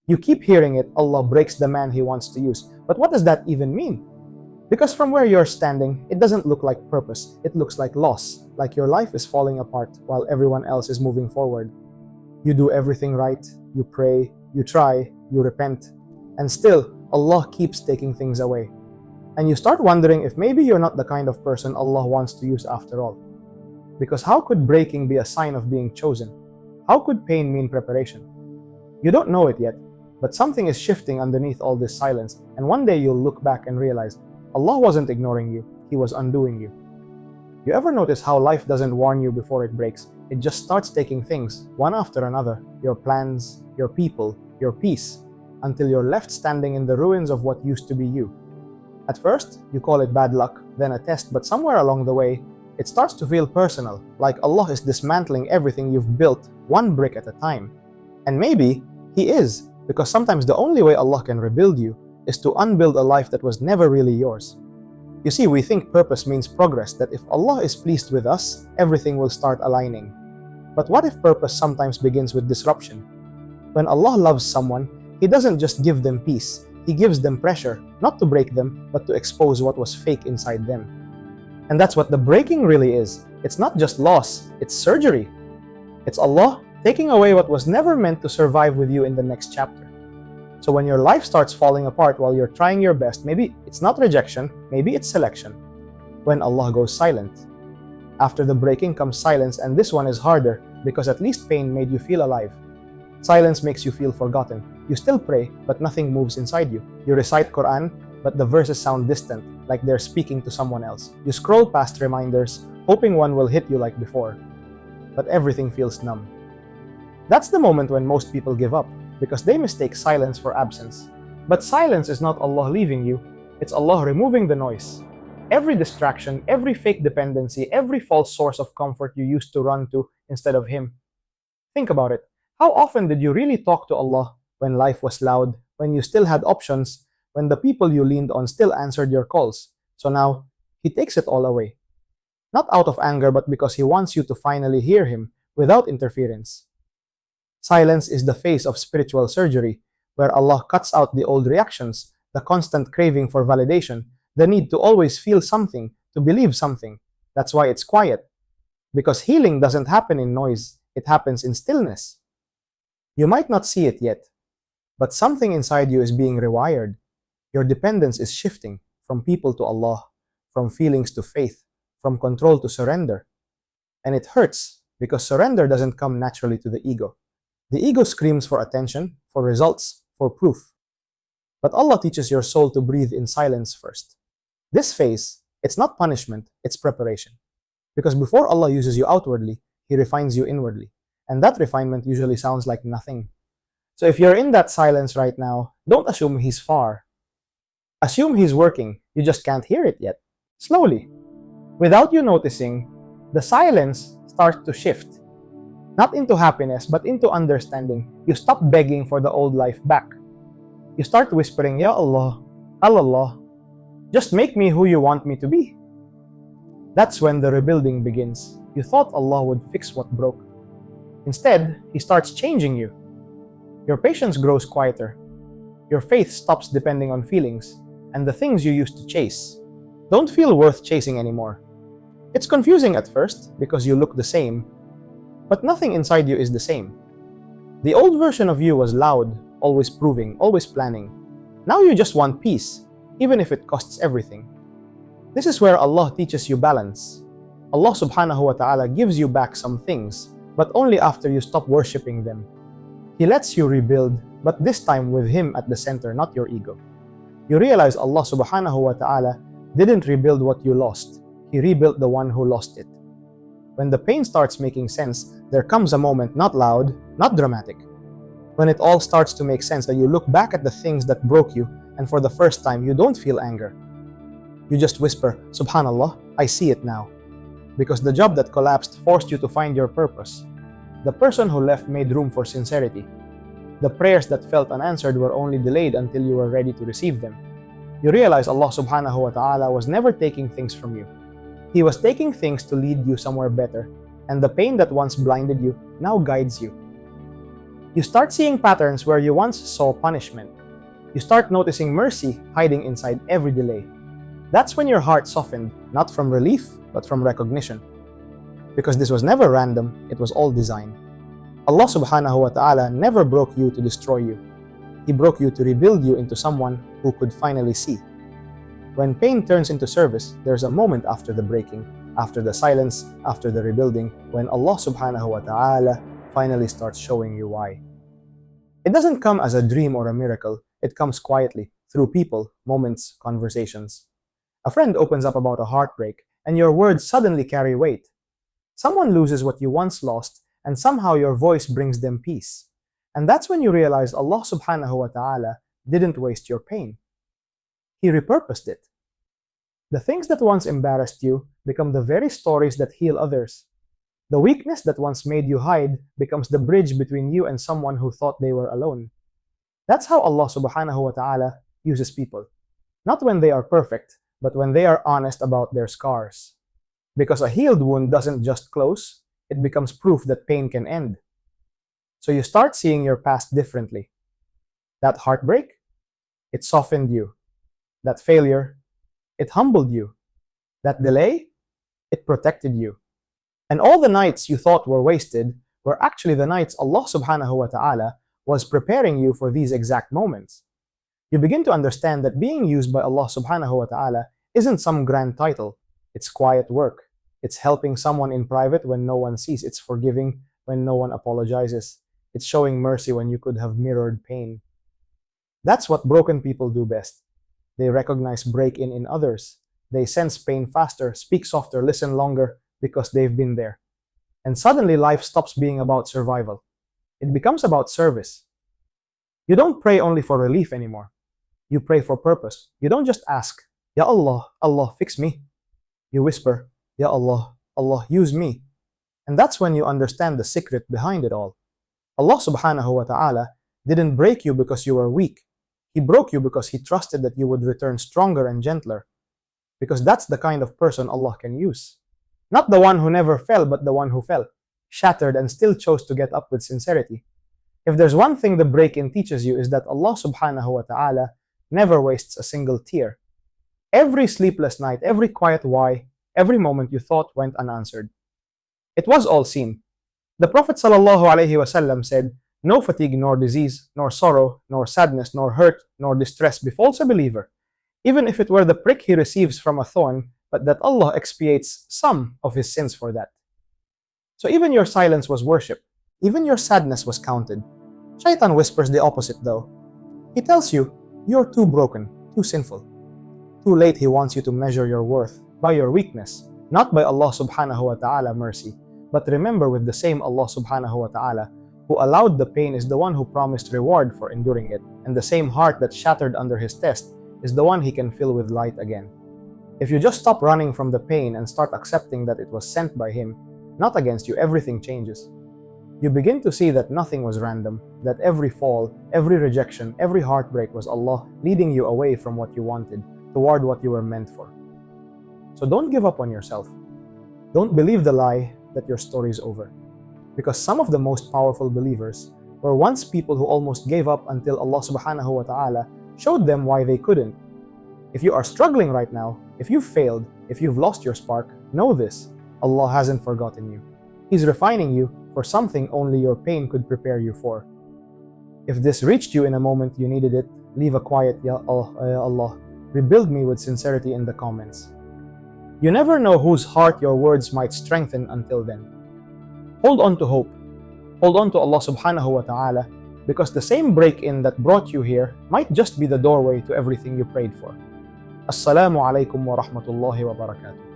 You keep hearing it, Allah breaks the man He wants to use. But what does that even mean? Because from where you're standing, it doesn't look like purpose. It looks like loss, like your life is falling apart while everyone else is moving forward. You do everything right, you pray, you try, you repent, and still, Allah keeps taking things away. And you start wondering if maybe you're not the kind of person Allah wants to use after all. Because how could breaking be a sign of being chosen? How could pain mean preparation? You don't know it yet, but something is shifting underneath all this silence, and one day you'll look back and realize Allah wasn't ignoring you, He was undoing you. You ever notice how life doesn't warn you before it breaks? It just starts taking things, one after another, your plans, your people, your peace, until you're left standing in the ruins of what used to be you. At first, you call it bad luck, then a test, but somewhere along the way, it starts to feel personal, like Allah is dismantling everything you've built, one brick at a time. And maybe He is, because sometimes the only way Allah can rebuild you is to unbuild a life that was never really yours. You see, we think purpose means progress, that if Allah is pleased with us, everything will start aligning. But what if purpose sometimes begins with disruption? When Allah loves someone, He doesn't just give them peace, He gives them pressure, not to break them, but to expose what was fake inside them. And that's what the breaking really is. It's not just loss, it's surgery. It's Allah taking away what was never meant to survive with you in the next chapter. So when your life starts falling apart while you're trying your best, maybe it's not rejection, maybe it's selection. When Allah goes silent. After the breaking comes silence, and this one is harder because at least pain made you feel alive. Silence makes you feel forgotten. You still pray, but nothing moves inside you. You recite Quran, but the verses sound distant, like they're speaking to someone else. You scroll past reminders, hoping one will hit you like before. But everything feels numb. That's the moment when most people give up, because they mistake silence for absence. But silence is not Allah leaving you, it's Allah removing the noise. Every distraction, every fake dependency, every false source of comfort you used to run to instead of Him. Think about it. How often did you really talk to Allah when life was loud, when you still had options, when the people you leaned on still answered your calls? So now, He takes it all away. Not out of anger, but because He wants you to finally hear Him without interference. Silence is the face of spiritual surgery, where Allah cuts out the old reactions, the constant craving for validation, the need to always feel something, to believe something. That's why it's quiet. Because healing doesn't happen in noise, it happens in stillness. You might not see it yet, but something inside you is being rewired. Your dependence is shifting from people to Allah, from feelings to faith, from control to surrender. And it hurts, because surrender doesn't come naturally to the ego. The ego screams for attention, for results, for proof. But Allah teaches your soul to breathe in silence first. This phase, it's not punishment, it's preparation. Because before Allah uses you outwardly, He refines you inwardly. And that refinement usually sounds like nothing. So if you're in that silence right now, don't assume He's far. Assume He's working, you just can't hear it yet. Slowly. Without you noticing, the silence starts to shift. Not into happiness, but into understanding. You stop begging for the old life back. You start whispering, Ya Allah, Allah, just make me who you want me to be. That's when the rebuilding begins. You thought Allah would fix what broke. Instead, He starts changing you. Your patience grows quieter. Your faith stops depending on feelings, and the things you used to chase don't feel worth chasing anymore. It's confusing at first because you look the same, but nothing inside you is the same. The old version of you was loud, always proving, always planning. Now you just want peace, even if it costs everything. This is where Allah teaches you balance. Allah subhanahu wa ta'ala gives you back some things, but only after you stop worshipping them. He lets you rebuild, but this time with Him at the center, not your ego. You realize Allah subhanahu wa ta'ala didn't rebuild what you lost. He rebuilt the one who lost it. When the pain starts making sense, there comes a moment, not loud, not dramatic, when it all starts to make sense, that you look back at the things that broke you, and for the first time, you don't feel anger. You just whisper, Subhanallah, I see it now. Because the job that collapsed forced you to find your purpose. The person who left made room for sincerity. The prayers that felt unanswered were only delayed until you were ready to receive them. You realize Allah subhanahu wa ta'ala was never taking things from you. He was taking things to lead you somewhere better, and the pain that once blinded you now guides you. You start seeing patterns where you once saw punishment. You start noticing mercy hiding inside every delay. That's when your heart softened, not from relief, but from recognition. Because this was never random, it was all design. Allah subhanahu wa ta'ala never broke you to destroy you. He broke you to rebuild you into someone who could finally see. When pain turns into service, there's a moment after the breaking, after the silence, after the rebuilding, when Allah subhanahu wa ta'ala finally starts showing you why. It doesn't come as a dream or a miracle, it comes quietly, through people, moments, conversations. A friend opens up about a heartbreak, and your words suddenly carry weight. Someone loses what you once lost, and somehow your voice brings them peace. And that's when you realize Allah subhanahu wa ta'ala didn't waste your pain. He repurposed it. The things that once embarrassed you become the very stories that heal others. The weakness that once made you hide becomes the bridge between you and someone who thought they were alone. That's how Allah subhanahu wa ta'ala uses people. Not when they are perfect, but when they are honest about their scars. Because a healed wound doesn't just close, it becomes proof that pain can end. So you start seeing your past differently. That heartbreak, it softened you. That failure, it humbled you. That delay, it protected you. And all the nights you thought were wasted were actually the nights Allah subhanahu wa ta'ala was preparing you for these exact moments. You begin to understand that being used by Allah subhanahu wa ta'ala isn't some grand title. It's quiet work. It's helping someone in private when no one sees. It's forgiving when no one apologizes. It's showing mercy when you could have mirrored pain. That's what broken people do best. They recognize break-in in others. They sense pain faster, speak softer, listen longer, because they've been there. And suddenly life stops being about survival. It becomes about service. You don't pray only for relief anymore. You pray for purpose. You don't just ask, Ya Allah, Allah, fix me. You whisper, Ya Allah, Allah, use me. And that's when you understand the secret behind it all. Allah subhanahu wa ta'ala didn't break you because you were weak. He broke you because He trusted that you would return stronger and gentler. Because that's the kind of person Allah can use. Not the one who never fell, but the one who fell, shattered, and still chose to get up with sincerity. If there's one thing the break-in teaches you is that Allah subhanahu wa ta'ala never wastes a single tear. Every sleepless night, every quiet why, every moment you thought went unanswered. It was all seen. The Prophet sallallahu alaihi wasallam said, "No fatigue, nor disease, nor sorrow, nor sadness, nor hurt, nor distress befalls a believer, even if it were the prick he receives from a thorn, but that Allah expiates some of his sins for that." So even your silence was worship. Even your sadness was counted. Shaitan whispers the opposite though. He tells you, you're too broken, too sinful. Too late he wants you to measure your worth by your weakness, not by Allah subhanahu wa ta'ala mercy. But remember, with the same Allah subhanahu wa ta'ala who allowed the pain is the one who promised reward for enduring it, and the same heart that shattered under his test is the one He can fill with light again. If you just stop running from the pain and start accepting that it was sent by Him, not against you, everything changes. You begin to see that nothing was random, that every fall, every rejection, every heartbreak was Allah leading you away from what you wanted, toward what you were meant for. So don't give up on yourself. Don't believe the lie that your story is over. Because some of the most powerful believers were once people who almost gave up until Allah subhanahu wa ta'ala showed them why they couldn't. If you are struggling right now, if you've failed, if you've lost your spark, know this: Allah hasn't forgotten you. He's refining you for something only your pain could prepare you for. If this reached you in a moment you needed it, leave a quiet Ya Allah, Ya Allah, rebuild me with sincerity in the comments. You never know whose heart your words might strengthen until then. Hold on to hope. Hold on to Allah subhanahu wa ta'ala, because the same break-in that brought you here might just be the doorway to everything you prayed for. Assalamu alaikum wa rahmatullahi wa barakatuh.